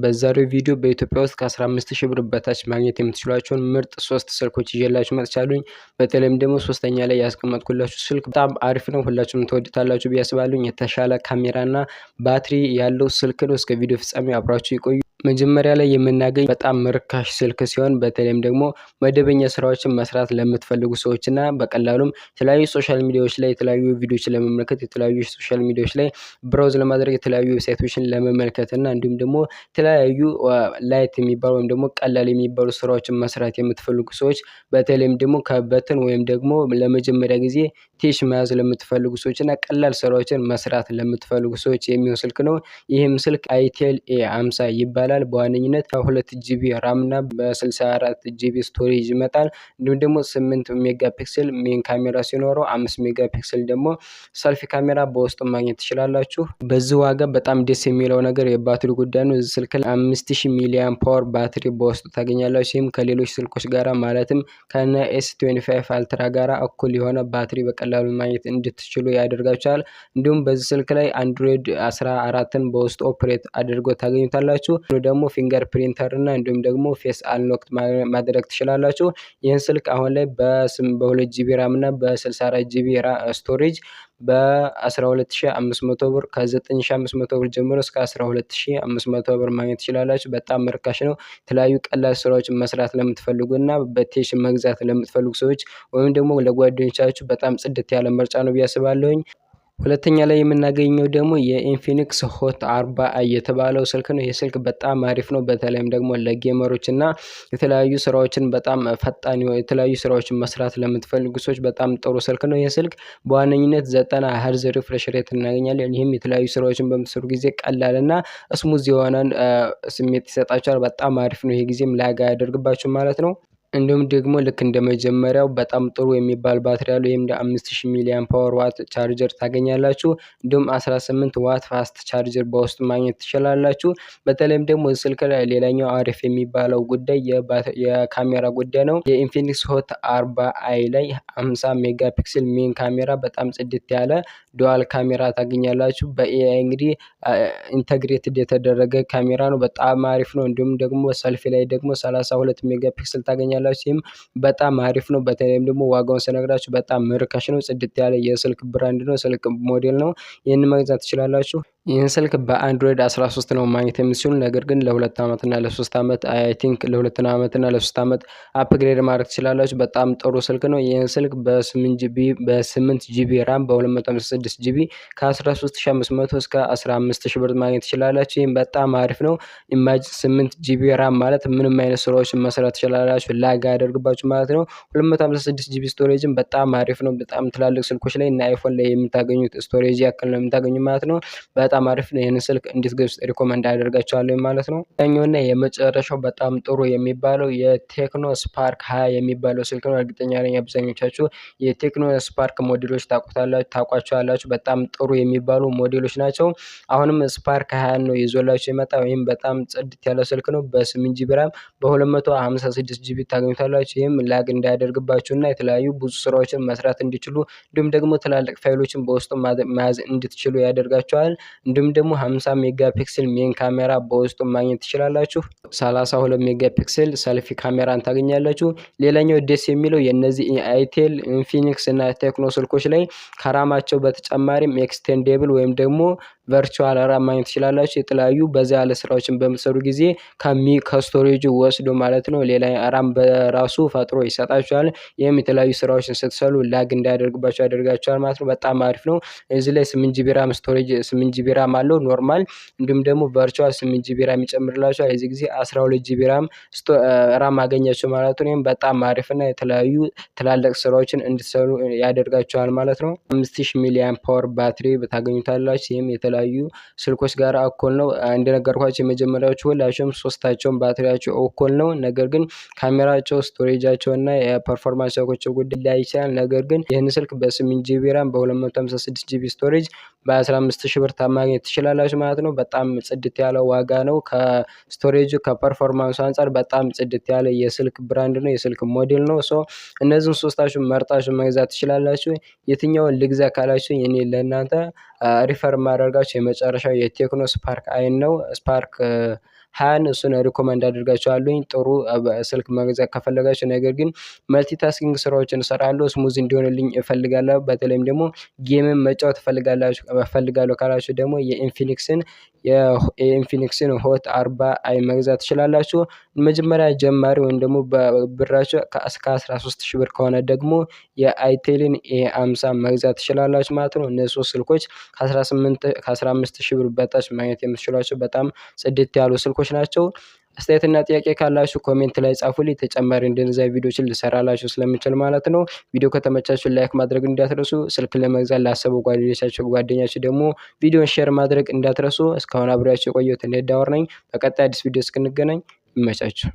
በዛሬው ቪዲዮ በኢትዮጵያ ውስጥ ከ15,000 ብር በታች ማግኘት የምትችሏቸውን ምርጥ 3 ስልኮች ይዤላችሁ መጥቻለሁኝ። በተለይም ደግሞ ሶስተኛ ላይ ያስቀመጥኩላችሁ ስልክ በጣም አሪፍ ነው። ሁላችሁም ትወዱታላችሁ ብዬ አስባለሁኝ። የተሻለ ካሜራና ባትሪ ያለው ስልክ ነው። እስከ ቪዲዮ ፍጻሜ አብራችሁ ይቆዩ። መጀመሪያ ላይ የምናገኝ በጣም ርካሽ ስልክ ሲሆን በተለይም ደግሞ መደበኛ ስራዎችን መስራት ለምትፈልጉ ሰዎች እና በቀላሉም የተለያዩ ሶሻል ሚዲያዎች ላይ የተለያዩ ቪዲዮዎችን ለመመልከት የተለያዩ ሶሻል ሚዲያዎች ላይ ብራውዝ ለማድረግ የተለያዩ ዌብሳይቶችን ለመመልከት እና እንዲሁም ደግሞ የተለያዩ ላይት የሚባሉ ወይም ደግሞ ቀላል የሚባሉ ስራዎችን መስራት የምትፈልጉ ሰዎች በተለይም ደግሞ ከበተን ወይም ደግሞ ለመጀመሪያ ጊዜ ቴች መያዝ ለምትፈልጉ ሰዎች እና ቀላል ስራዎችን መስራት ለምትፈልጉ ሰዎች የሚሆን ስልክ ነው። ይህም ስልክ አይቴል A50 ይባላል። በዋነኝነት 2 ጂቢ ራም እና በ64 ጂቢ ስቶሬጅ ይመጣል። እንዲሁም ደግሞ 8 ሜጋ ፒክሰል ሜን ካሜራ ሲኖረው 5 ሜጋ ፒክሰል ደግሞ ሰልፊ ካሜራ በውስጡ ማግኘት ትችላላችሁ። በዚህ ዋጋ በጣም ደስ የሚለው ነገር የባትሪ ጉዳይ ነው። እዚህ ስልክ ላይ 5000 ሚሊአምፕ ፓወር ባትሪ በውስጡ ታገኛላችሁ። ይህም ከሌሎች ስልኮች ጋራ ማለትም ከነ S25 አልትራ ጋራ እኩል የሆነ ባትሪ በቀላሉ ማግኘት እንድትችሉ ያደርጋችኋል። እንዲሁም በዚህ ስልክ ላይ አንድሮይድ 14ን በውስጡ ኦፕሬት አድርጎ ታገኙታላችሁ። ደግሞ ፊንገር ፕሪንተር እና እንዲሁም ደግሞ ፌስ አንሎክ ማድረግ ትችላላችሁ። ይህን ስልክ አሁን ላይ በ2 ጂቢ ራም እና በ64 ጂቢ ስቶሬጅ በ12500 ብር ከ9500 ብር ጀምሮ እስከ 12500 ብር ማግኘት ትችላላችሁ። በጣም ርካሽ ነው። የተለያዩ ቀላል ስራዎችን መስራት ለምትፈልጉና በቴሽ መግዛት ለምትፈልጉ ሰዎች ወይም ደግሞ ለጓደኞቻችሁ በጣም ጽድት ያለ ምርጫ ነው ብዬ አስባለሁኝ። ሁለተኛ ላይ የምናገኘው ደግሞ የኢንፊኒክስ ሆት 40i የተባለው ስልክ ነው። ይህ ስልክ በጣም አሪፍ ነው። በተለይም ደግሞ ለጌመሮች እና የተለያዩ ስራዎችን በጣም ፈጣን የተለያዩ ስራዎችን መስራት ለምትፈልጉ ሰዎች በጣም ጥሩ ስልክ ነው። ይህ ስልክ በዋነኝነት 90 ሄርዝ ሪፍሬሽ ሬት እናገኛለን። ይህም የተለያዩ ስራዎችን በምትሰሩ ጊዜ ቀላል እና ስሙዝ የሆነን ስሜት ይሰጣችኋል። በጣም አሪፍ ነው። ይሄ ጊዜም ላጋ ያደርግባችሁ ማለት ነው። እንዲሁም ደግሞ ልክ እንደመጀመሪያው በጣም ጥሩ የሚባል ባትሪ ያለው ይሄም 5000 ሚሊአምፕ ፓወር ዋት ቻርጀር ታገኛላችሁ። እንዲሁም 18 ዋት ፋስት ቻርጀር በውስጡ ማግኘት ትችላላችሁ። በተለይም ደግሞ ስልክ ላይ ሌላኛው አሪፍ የሚባለው ጉዳይ የካሜራ ጉዳይ ነው። የኢንፊኒክስ ሆት 40i ላይ 50 ሜጋ ፒክሰል ሜን ካሜራ በጣም ጽድት ያለ ዱዋል ካሜራ ታገኛላችሁ። በኤአይ እንግዲህ ኢንተግሬትድ የተደረገ ካሜራ ነው። በጣም አሪፍ ነው። እንዲሁም ደግሞ ሰልፊ ላይ ደግሞ 32 ሜጋ ፒክሰል ታገኛላችሁ። ይህም በጣም አሪፍ ነው። በተለይም ደግሞ ዋጋውን ስነግራችሁ በጣም ርካሽ ነው። ጽድት ያለ የስልክ ብራንድ ነው። ስልክ ሞዴል ነው። ይህን መግዛት ትችላላችሁ። ይህን ስልክ በአንድሮይድ 13 ነው ማግኘት የምትችሉ። ነገር ግን ለ2 ዓመት እና ለ3 ዓመት አይ ቲንክ ለ2 ዓመት እና ለ3 ዓመት አፕግሬድ ማድረግ ትችላላችሁ። በጣም ጥሩ ስልክ ነው። ይህን ስልክ በ8 ጂቢ ራም በ256 ጂቢ ከ13500 እስከ 15000 ብር ማግኘት ትችላላችሁ። ይህም በጣም አሪፍ ነው። ኢማጂን 8 ጂቢ ራም ማለት ምንም አይነት ስራዎችን መስራት ትችላላችሁ። ላጋ ያደርግባችሁ ማለት ነው። 256 ጂቢ ስቶሬጅም በጣም አሪፍ ነው። በጣም ትላልቅ ስልኮች ላይ እና አይፎን ላይ የምታገኙት ስቶሬጅ ያክል ነው የምታገኙ ማለት ነው። በጣም አሪፍ ነው። ይሄን ስልክ እንድትገዙ ሪኮመንድ አደርጋችኋለሁ ማለት ነው። ኛውና የመጨረሻው በጣም ጥሩ የሚባለው የቴክኖ ስፓርክ 20 የሚባለው ስልክ ነው። እርግጠኛ ነኝ አብዛኞቻችሁ የቴክኖ ስፓርክ ሞዴሎች ታውቋቸዋላችሁ። በጣም ጥሩ የሚባሉ ሞዴሎች ናቸው። አሁንም ስፓርክ 20 ነው ይዞላችሁ የመጣው። ይህም በጣም ጽድት ያለ ስልክ ነው። በ8 ጂቢ ራም በ256 ጂቢ ታገኙታላችሁ። ይህም ላግ እንዳያደርግባችሁና የተለያዩ ብዙ ስራዎችን መስራት እንዲችሉ እንዲሁም ደግሞ ትላልቅ ፋይሎችን በውስጡ መያዝ እንድትችሉ ያደርጋቸዋል። እንዲሁም ደግሞ 50 ሜጋ ፒክሰል ሜን ካሜራ በውስጡ ማግኘት ትችላላችሁ። 32 ሜጋ ፒክሰል ሰልፊ ካሜራን ታገኛላችሁ። ሌላኛው ደስ የሚለው የነዚህ አይቴል ኢንፊኒክስ እና ቴክኖ ስልኮች ላይ ከራማቸው በተጨማሪም ኤክስቴንዴብል ወይም ደግሞ ቨርቹዋል ራም ማግኘት ትችላላችሁ። የተለያዩ በዛ ያለ ስራዎችን በምትሰሩ ጊዜ ከስቶሬጁ ወስዶ ማለት ነው ሌላ ራም በራሱ ፈጥሮ ይሰጣችኋል። ይህም የተለያዩ ስራዎችን ስትሰሩ ላግ እንዳያደርግባችሁ ያደርጋችኋል ማለት ነው። በጣም አሪፍ ነው። እዚህ ላይ 8 ጂቢ ራም ስቶሬጅ 8 ጂቢ ራም አለው ኖርማል። እንዲሁም ደግሞ ቨርቹዋል 8 ጂቢ ራም ይጨምርላችኋል። የዚህ ጊዜ 12 ጂቢ ራም አገኛችሁ ማለት ነው። ይህም በጣም አሪፍና የተለያዩ ትላልቅ ስራዎችን እንድትሰሩ ያደርጋችኋል ማለት ነው። 5000 ሚሊአምፕ ፓወር ባትሪ ታገኙታላችሁ። ይህም የተለያዩ ስልኮች ጋር እኩል ነው። እንደነገርኳችሁ የመጀመሪያዎቹ ሁላቸውም ሶስታቸውም ባትሪያቸው እኩል ነው። ነገር ግን ካሜራቸው ስቶሬጃቸው እና የፐርፎርማንሳቸው ጉዳይ ላይ ይችላል። ነገር ግን ይህን ስልክ በ8 ጂቢ ራም በ256 ጂቢ ስቶሬጅ በ15000 ብር ማግኘት ትችላላችሁ ማለት ነው። በጣም ጽድት ያለ ዋጋ ነው። ከስቶሬጁ ከፐርፎርማንሱ አንፃር በጣም ጽድት ያለ የስልክ ብራንድ ነው። የስልክ ሞዴል ነው። እነዚህን ሶስታችሁን መርጣችሁ መግዛት ትችላላችሁ። የትኛውን ልግዛ ካላችሁ እኔ ለእናንተ ሪፈር ማደርጋችሁ የመጨረሻው የቴክኖ ስፓርክ አይን ነው። ስፓርክ 20 እሱን ሪኮመንድ አደርጋችኋለሁኝ ጥሩ ስልክ መግዛት ከፈለጋችሁ። ነገር ግን መልቲታስኪንግ ስራዎችን እሰራለሁ ስሙዝ እንዲሆንልኝ እፈልጋለሁ። በተለይም ደግሞ ጌምን መጫወት እፈልጋለሁ ካላችሁ ደግሞ የኢንፊኒክስን ሆት 40 መግዛት ትችላላችሁ። መጀመሪያ ጀማሪ ወይም ደግሞ በብራችሁ እስከ 13,000 ብር ከሆነ ደግሞ የአይቴልን ኤ50 መግዛት ትችላላችሁ ማለት ነው። እነዚህ ሶስት ስልኮች ከ15,000 ብር በታች ማግኘት የምትችሏቸው በጣም ጽድት ያሉ ስልኮች ናቸው። አስተያየትና ጥያቄ ካላችሁ ኮሜንት ላይ ጻፉልኝ። ተጨማሪ እንደነዚህ ቪዲዮዎችን ልሰራላችሁ ስለምችል ማለት ነው። ቪዲዮ ከተመቻችሁ ላይክ ማድረግ እንዳትረሱ። ስልክ ለመግዛት ላሰቡ ጓደኛችሁ ደግሞ ቪዲዮን ሼር ማድረግ እንዳትረሱ። እስካሁን አብሬያችሁ የቆየሁት እኔ ዳወር ነኝ። በቀጣይ አዲስ ቪዲዮ እስክንገናኝ ይመቻችሁ።